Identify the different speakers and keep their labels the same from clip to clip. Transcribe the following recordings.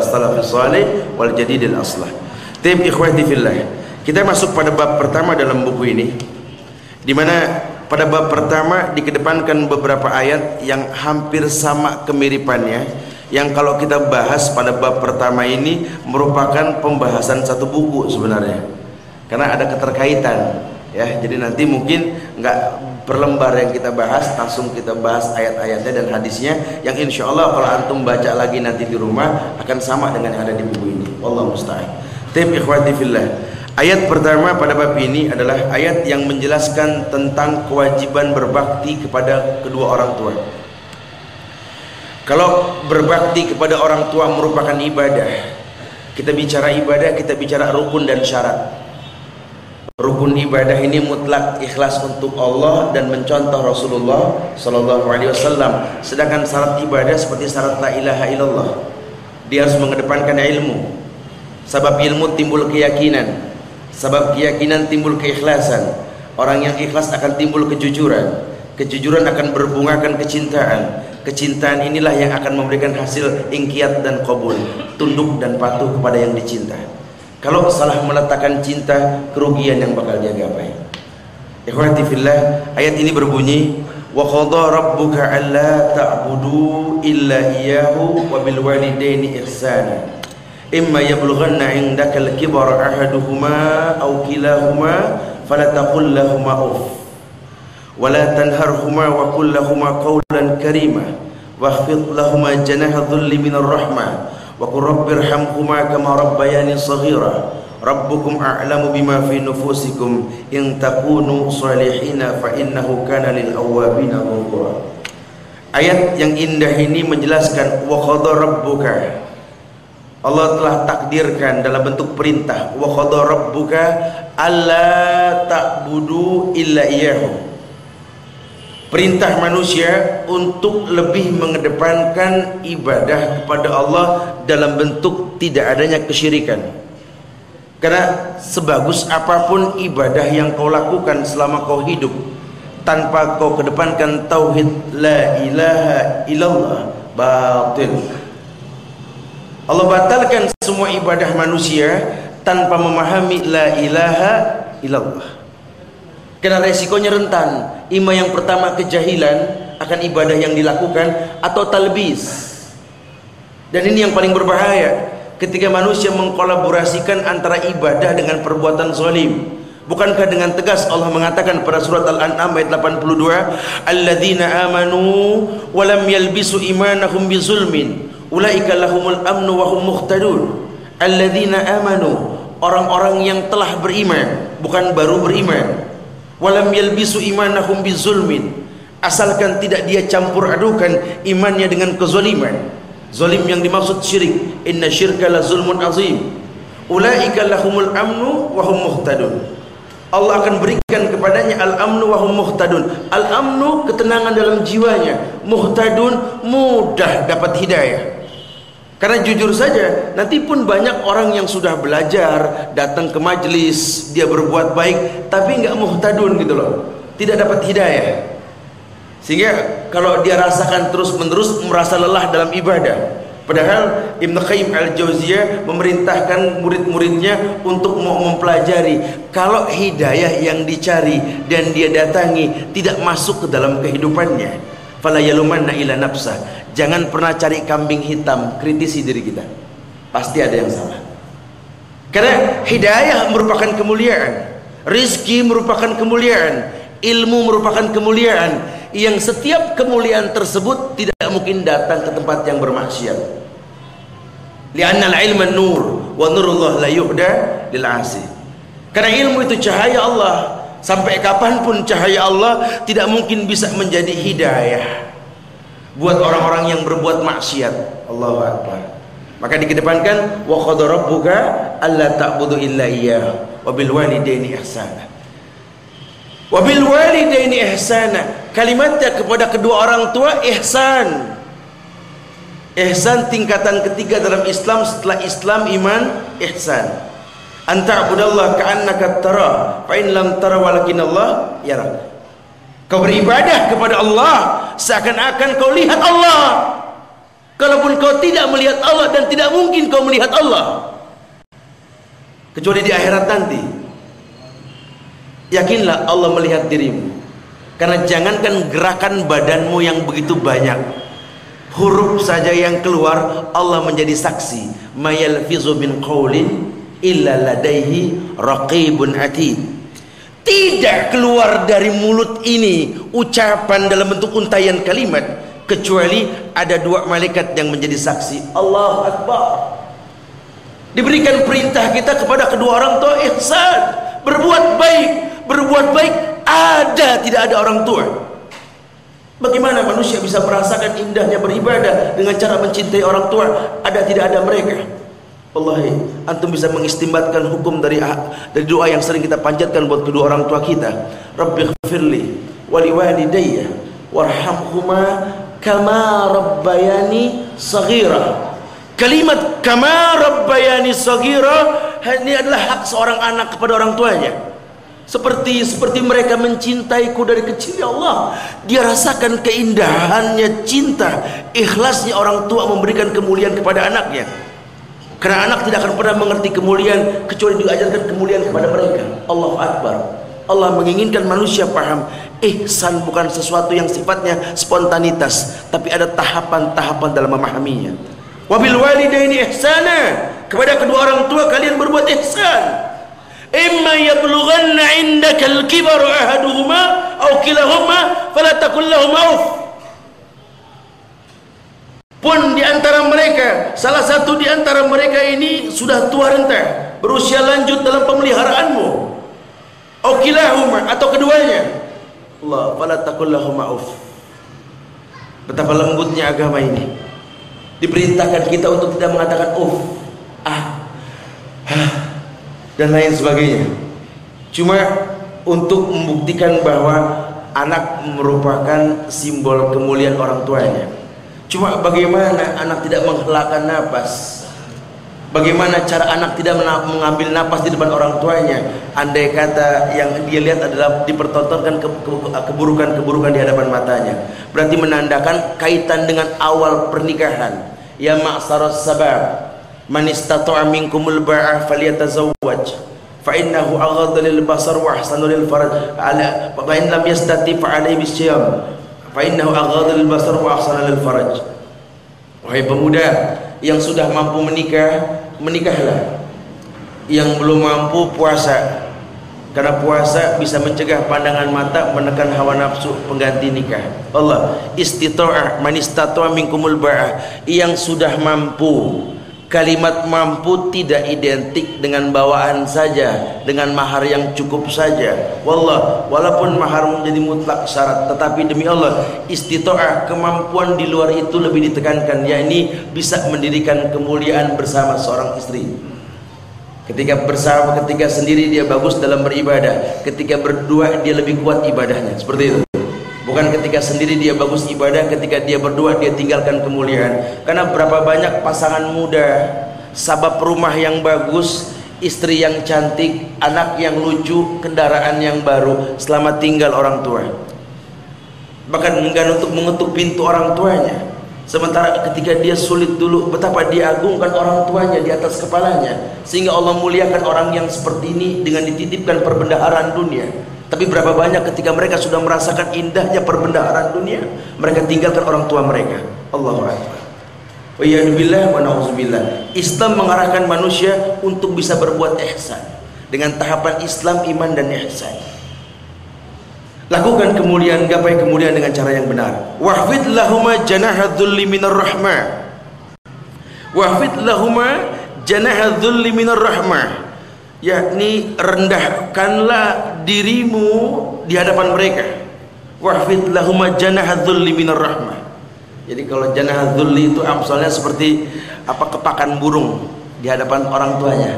Speaker 1: salafus salih wal jadidil aslah. Taib ikhwati fillah. Kita masuk pada bab pertama dalam buku ini, di mana pada bab pertama dikedepankan beberapa ayat yang hampir sama kemiripannya, yang kalau kita bahas pada bab pertama ini merupakan pembahasan satu buku sebenarnya, karena ada keterkaitan ya. Jadi nanti mungkin nggak berlembar yang kita bahas, langsung kita bahas ayat-ayatnya dan hadisnya, yang insya Allah kalau antum baca lagi nanti di rumah akan sama dengan yang ada di buku ini. Wallahu musta'an. Taib ikhwati fillah. Ayat pertama pada bab ini adalah ayat yang menjelaskan tentang kewajiban berbakti kepada kedua orang tua. Kalau berbakti kepada orang tua merupakan ibadah, kita bicara ibadah, kita bicara rukun dan syarat. Rukun ibadah ini mutlak ikhlas untuk Allah dan mencontoh Rasulullah Sallallahu Alaihi Wasallam. Sedangkan syarat ibadah seperti syarat la ilaha illallah, dia harus mengedepankan ilmu. Sebab ilmu timbul keyakinan, sebab keyakinan timbul keikhlasan. Orang yang ikhlas akan timbul kejujuran, kejujuran akan berbungakan kecintaan. Kecintaan inilah yang akan memberikan hasil ingkiyat dan qabul, tunduk dan patuh kepada yang dicinta. Kalau salah meletakkan cinta, kerugian yang bakal dia gapai. Ikhwati fillah, ayat ini berbunyi, wa qadha rabbuka alla ta'budu illa iyyahu wa bil walidaini ihsana. Imma yablughanna 'indaka al-kibara ahaduhuma aw kilahuma fala taqul lahumā uff wa la tanharhumā wa qul lahumā qawlan karīmā wakhfid lahumā janāha dhulli minar rahmah wa qur rabbirhamhuma kama rabbayani shaghira rabbukum a'lamu bima fi nufusikum in takunu salihina fa innahu kana lil awwabina ghafura. Ayat yang indah ini menjelaskan wa qadha rabbuka, Allah telah takdirkan dalam bentuk perintah, wa qadha rabbuka alla ta'budu illa iyyahu. Perintah manusia untuk lebih mengedepankan ibadah kepada Allah dalam bentuk tidak adanya kesyirikan. Karena sebagus apapun ibadah yang kau lakukan selama kau hidup, tanpa kau kedepankan tauhid la ilaha illallah, batil. Allah batalkan semua ibadah manusia tanpa memahami la ilaha illallah. Karena resikonya rentan. Ima yang pertama kejahilan akan ibadah yang dilakukan, atau talbis. Dan ini yang paling berbahaya, ketika manusia mengkolaborasikan antara ibadah dengan perbuatan zalim. Bukankah dengan tegas Allah mengatakan pada surat Al-An'am ayat 82, alladzina amanu wa lam yalbisu imanahum bizulmin ulaika lahumul amnu wa hum muhtadun. Alladzina amanu, orang-orang yang telah beriman, bukan baru beriman. Walam yalbisu imanahum bizulmin, asalkan tidak dia campur adukan imannya dengan kezaliman. Zalim yang dimaksud syirik. Inna syirka la zulmun azim. Ulaika lahumul amnu wa hum muhtadun. Allah akan berikan kepadanya al-amnu wa hum muhtadun. Al-amnu, ketenangan dalam jiwanya. Muhtadun, mudah dapat hidayah. Karena jujur saja, nanti pun banyak orang yang sudah belajar, datang ke majelis, dia berbuat baik, tapi nggak muhtadun gitu loh, tidak dapat hidayah. Sehingga kalau dia rasakan terus menerus merasa lelah dalam ibadah. Padahal Ibnu Qayyim al-Jauziyah memerintahkan murid-muridnya untuk mau mempelajari. Kalau hidayah yang dicari dan dia datangi tidak masuk ke dalam kehidupannya, fala yalumanna ila nafsah. Jangan pernah cari kambing hitam, kritisi diri kita. Pasti ada yang salah. Karena hidayah merupakan kemuliaan, rizki merupakan kemuliaan, ilmu merupakan kemuliaan, yang setiap kemuliaan tersebut tidak mungkin datang ke tempat yang bermaksiat. Li'annal ilma nur wa nurullah la yuhda lil 'asi. Karena ilmu itu cahaya Allah. Sampai kapanpun cahaya Allah tidak mungkin bisa menjadi hidayah buat orang-orang yang berbuat maksiat. Allahu Akbar. Maka dikedepankan wa qadha rabbuka alla ta'budu illa iyyah wa bil walidaini ihsana. Wa bil walidaini ihsana, kalimatnya kepada kedua orang tua ihsan. Ihsan tingkatan ketiga dalam Islam setelah Islam, iman, ihsan. Anta abudallah ka'annaka tara fa in lam tara walakinallah yarak. Kau beribadah kepada Allah seakan-akan kau lihat Allah. Kalaupun kau tidak melihat Allah, dan tidak mungkin kau melihat Allah kecuali di akhirat nanti, yakinlah Allah melihat dirimu. Karena jangankan gerakan badanmu yang begitu banyak, huruf saja yang keluar Allah menjadi saksi. Ma yalfizu min qaulin illa ladaihi raqibun atid. Tidak keluar dari mulut ini ucapan dalam bentuk untaian kalimat kecuali ada dua malaikat yang menjadi saksi. Allahu Akbar. Diberikan perintah kita kepada kedua orang tua ihsan, berbuat baik. Berbuat baik ada tidak ada orang tua. Bagaimana manusia bisa merasakan indahnya beribadah dengan cara mencintai orang tua ada tidak ada mereka? Wallahi, antum bisa mengistimbatkan hukum dari doa yang sering kita panjatkan buat kedua orang tua kita. Rabbighfirli wa liwalidayya warhamhuma kama rabbayani saghira. Kalimat kama rabbayani saghira ini adalah hak seorang anak kepada orang tuanya. Seperti mereka mencintaiku dari kecil, ya Allah. Dia rasakan keindahannya cinta, ikhlasnya orang tua memberikan kemuliaan kepada anaknya. Karena anak tidak akan pernah mengerti kemuliaan kecuali diajarkan kemuliaan kepada mereka. Allahu Akbar. Allah menginginkan manusia paham ihsan bukan sesuatu yang sifatnya spontanitas, tapi ada tahapan-tahapan dalam memahaminya. Wabil walidaini ihsana, kepada kedua orang tua kalian berbuat ihsan. Imma yablughanna 'indaka al-kibar ahaduhuma aw kilahuma fala taqul lahum auf. Pun di antara mereka, salah satu di antara mereka ini sudah tua renta, berusia lanjut dalam pemeliharaanmu. Aw kilahuma, atau keduanya. Allah, fala taqul lahum auf. Betapa lembutnya agama ini. Diperintahkan kita untuk tidak mengatakan dan lain sebagainya. Cuma untuk membuktikan bahwa anak merupakan simbol kemuliaan orang tuanya. Cuma bagaimana anak tidak menghelakan napas? Bagaimana cara anak tidak mengambil napas di depan orang tuanya? Andai kata yang dia lihat adalah dipertontonkan keburukan-keburukan di hadapan matanya, berarti menandakan kaitan dengan awal pernikahan. Ya ma'saras sabab, man istata'a minkumul ba'ah falyatazawwaj fa innahu aghaddu lil basar wa ahsanu lil farj ala fa in lam yastati fa alayhi bisyam fa innahu aghaddu lil basar wa ahsanu lil farj. Wahai pemuda yang sudah mampu menikah, menikahlah. Yang belum mampu puasa, karena puasa bisa mencegah pandangan mata, menekan hawa nafsu, pengganti nikah. Allah istita'ah man istata'a minkumul ba'ah, yang sudah mampu. Kalimat mampu tidak identik dengan bawaan saja, dengan mahar yang cukup saja. Wallah, walaupun mahar menjadi mutlak syarat, tetapi demi Allah, istita'ah, kemampuan di luar itu lebih ditekankan, yakni bisa mendirikan kemuliaan bersama seorang istri. Ketika bersama, ketika sendiri dia bagus dalam beribadah, ketika berdua dia lebih kuat ibadahnya. Seperti itu. Bukan ketika sendiri dia bagus ibadah, ketika dia berdua dia tinggalkan kemuliaan. Karena berapa banyak pasangan muda, sabab rumah yang bagus, istri yang cantik, anak yang lucu, kendaraan yang baru, selama tinggal orang tua. Bahkan enggan untuk mengetuk pintu orang tuanya. Sementara ketika dia sulit dulu, betapa dia agungkan orang tuanya di atas kepalanya, sehingga Allah muliakan orang yang seperti ini dengan dititipkan perbendaharaan dunia. Tapi berapa banyak ketika mereka sudah merasakan indahnya perbendaharaan dunia, mereka tinggalkan orang tua mereka. Allahu Akbar. Wa ya'udzubillah wa na'udzubillah. Islam mengarahkan manusia untuk bisa berbuat ihsan dengan tahapan Islam, iman dan ihsan. Lakukan kemuliaan, gapai kemuliaan dengan cara yang benar. Wahfid lahuma janaha dhulli minar rahmah. Wahfid lahuma janaha dhulli minar rahmah. Yakni rendahkanlah dirimu di hadapan mereka. Wahfid lahuma janaha dhulli minar rahmah. Jadi kalau janaha dhulli itu amsalnya seperti kepakan burung di hadapan orang tuanya.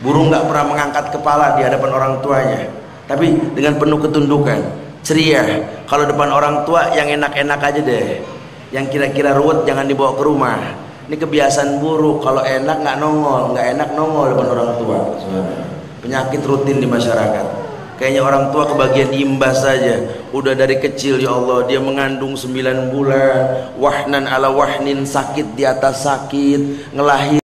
Speaker 1: Burung nggak pernah mengangkat kepala di hadapan orang tuanya, tapi dengan penuh ketundukan, ceria. Kalau depan orang tua yang enak-enak aja deh, yang kira-kira ruwet jangan dibawa ke rumah. Ini kebiasaan buruk, kalau enak nggak nongol, nggak enak nongol depan orang tua. Penyakit rutin di masyarakat. Kayaknya orang tua kebagian imbas saja. Udah dari kecil ya Allah dia mengandung 9 bulan, wahnan ala wahnin, sakit di atas sakit, ngelahir